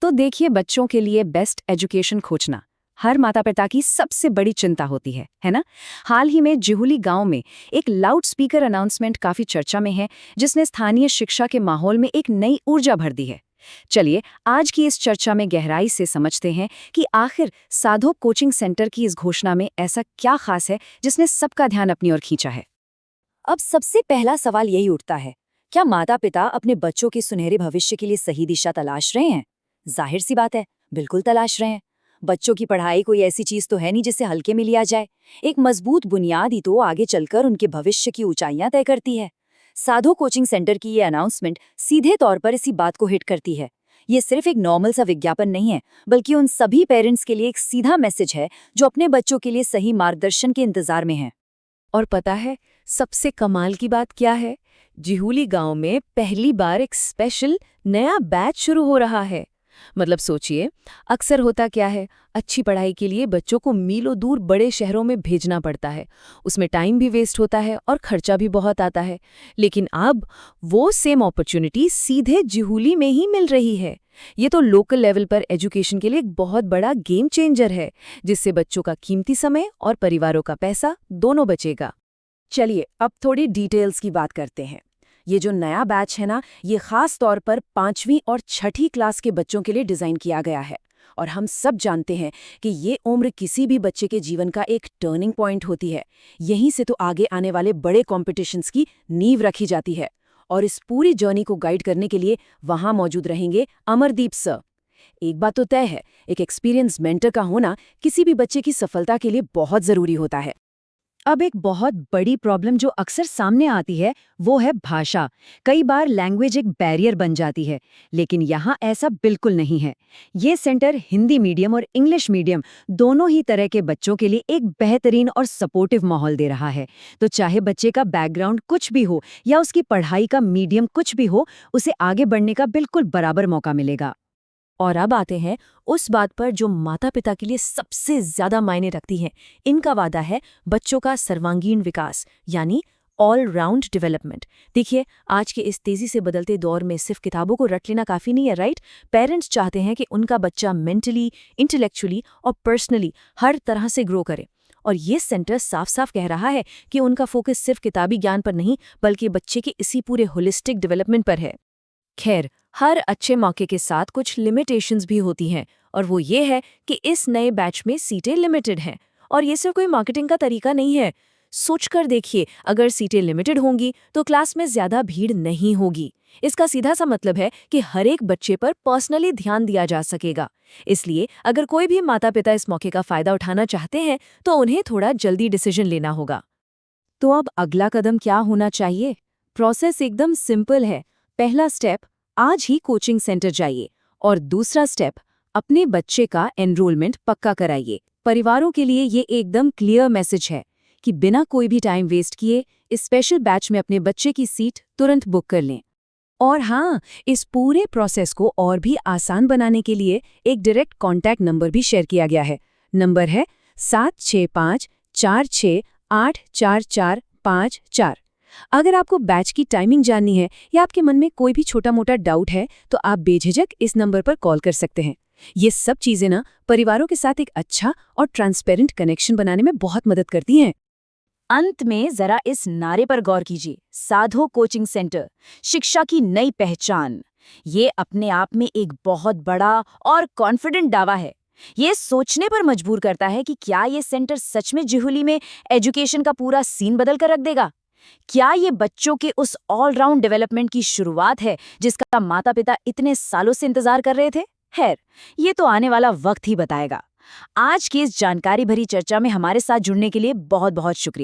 तो देखिए, बच्चों के लिए बेस्ट एजुकेशन खोजना हर माता पिता की सबसे बड़ी चिंता होती है ना। हाल ही में जिहुली गांव में एक लाउड स्पीकर अनाउंसमेंट काफी चर्चा में है, जिसने स्थानीय शिक्षा के माहौल में एक नई ऊर्जा भर दी है। चलिए, आज की इस चर्चा में गहराई से समझते हैं कि आखिर साधो कोचिंग सेंटर की इस घोषणा में ऐसा क्या खास है जिसने सबका ध्यान अपनी ओर खींचा है। अब सबसे पहला सवाल यही उठता है, क्या माता पिता अपने बच्चों के सुनहरे भविष्य के लिए सही दिशा तलाश रहे हैं? जाहिर सी बात है, बिल्कुल तलाश रहे हैं। बच्चों की पढ़ाई कोई ऐसी चीज तो है नहीं जिसे हल्के में लिया जाए। एक मजबूत बुनियाद ही तो आगे चलकर उनके भविष्य की ऊंचाइयां तय करती है। साधो कोचिंग सेंटर की ये अनाउंसमेंट सीधे तौर पर इसी बात को हिट करती है। ये सिर्फ एक नॉर्मल सा विज्ञापन नहीं है, बल्कि उन सभी पेरेंट्स के लिए एक सीधा मैसेज है जो अपने बच्चों के लिए सही मार्गदर्शन के इंतजार में हैं। और पता है सबसे कमाल की बात क्या है? जिहुली गांव में पहली बार एक स्पेशल नया बैच शुरू हो रहा है। मतलब सोचिए, अक्सर होता क्या है, अच्छी पढ़ाई के लिए बच्चों को मीलों दूर बड़े शहरों में भेजना पड़ता है। उसमें टाइम भी वेस्ट होता है और खर्चा भी बहुत आता है। लेकिन अब वो सेम अपॉर्चुनिटी सीधे जिहुली में ही मिल रही है। ये तो लोकल लेवल पर एजुकेशन के लिए एक बहुत बड़ा गेम चेंजर है, जिससे बच्चों का कीमती समय और परिवारों का पैसा दोनों बचेगा। चलिए, अब थोड़ी डिटेल्स की बात करते हैं। ये जो नया बैच है ना, ये खास तौर पर 5वीं और 6ठी क्लास के बच्चों के लिए डिज़ाइन किया गया है। और हम सब जानते हैं कि ये उम्र किसी भी बच्चे के जीवन का एक टर्निंग पॉइंट होती है। यहीं से तो आगे आने वाले बड़े कॉम्पिटिशन्स की नींव रखी जाती है। और इस पूरी जर्नी को गाइड करने के लिए वहाँ मौजूद रहेंगे अमरदीप सर। एक बात तो तय है, एक एक्सपीरियंस मेंटर का होना किसी भी बच्चे की सफलता के लिए बहुत ज़रूरी होता है। अब एक बहुत बड़ी प्रॉब्लम जो अक्सर सामने आती है वो है भाषा। कई बार लैंग्वेज एक बैरियर बन जाती है, लेकिन यहाँ ऐसा बिल्कुल नहीं है। ये सेंटर हिंदी मीडियम और इंग्लिश मीडियम दोनों ही तरह के बच्चों के लिए एक बेहतरीन और सपोर्टिव माहौल दे रहा है। तो चाहे बच्चे का बैकग्राउंड कुछ भी हो या उसकी पढ़ाई का मीडियम कुछ भी हो, उसे आगे बढ़ने का बिल्कुल बराबर मौका मिलेगा। और अब आते हैं उस बात पर जो माता पिता के लिए सबसे ज्यादा मायने रखती है। इनका वादा है बच्चों का सर्वांगीण विकास, यानी ऑल राउंड डेवलपमेंट। देखिए, आज के इस तेजी से बदलते दौर में सिर्फ किताबों को रट लेना काफी नहीं है, राइट? पेरेंट्स चाहते हैं कि उनका बच्चा मेंटली, इंटेलेक्चुअली और पर्सनली हर तरह से ग्रो करे। और ये सेंटर साफ साफ कह रहा है कि उनका फोकस सिर्फ किताबी ज्ञान पर नहीं, बल्कि बच्चे के इसी पूरे होलिस्टिक डेवलपमेंट पर है। खैर, हर अच्छे मौके के साथ कुछ लिमिटेशंस भी होती हैं, और वो ये है कि इस नए बैच में सीटें लिमिटेड हैं। और ये सिर्फ कोई मार्केटिंग का तरीका नहीं है। सोचकर देखिए, अगर सीटें लिमिटेड होंगी तो क्लास में ज्यादा भीड़ नहीं होगी। इसका सीधा सा मतलब है कि हर एक बच्चे पर पर्सनली ध्यान दिया जा सकेगा। इसलिए अगर कोई भी माता पिता इस मौके का फायदा उठाना चाहते हैं तो उन्हें थोड़ा जल्दी डिसीजन लेना होगा। तो अब अगला कदम क्या होना चाहिए? प्रोसेस एकदम सिंपल है। पहला स्टेप, आज ही कोचिंग सेंटर जाइए। और दूसरा स्टेप, अपने बच्चे का एनरोलमेंट पक्का कराइए। परिवारों के लिए ये एकदम क्लियर मैसेज है कि बिना कोई भी टाइम वेस्ट किए इस स्पेशल बैच में अपने बच्चे की सीट तुरंत बुक कर लें। और हाँ, इस पूरे प्रोसेस को और भी आसान बनाने के लिए एक डायरेक्ट कॉन्टैक्ट नंबर भी शेयर किया गया है। नंबर है 7654468454। अगर आपको बैच की टाइमिंग जाननी है या आपके मन में कोई भी छोटा मोटा डाउट है, तो आप बेझिझक इस नंबर पर कॉल कर सकते हैं। ये सब चीजें ना परिवारों के साथ एक अच्छा और ट्रांसपेरेंट कनेक्शन बनाने में बहुत मदद करती हैं। अंत में जरा इस नारे पर गौर कीजिए, साधो कोचिंग सेंटर, शिक्षा की नई पहचान। ये अपने आप में एक बहुत बड़ा और कॉन्फिडेंट दावा है। ये सोचने पर मजबूर करता है कि क्या ये सेंटर सच में जिहुली में एजुकेशन का पूरा सीन बदल कर रख देगा। क्या ये बच्चों के उस ऑलराउंड डेवलपमेंट की शुरुआत है जिसका माता पिता इतने सालों से इंतजार कर रहे थे? खैर, ये तो आने वाला वक्त ही बताएगा। आज की इस जानकारी भरी चर्चा में हमारे साथ जुड़ने के लिए बहुत बहुत शुक्रिया।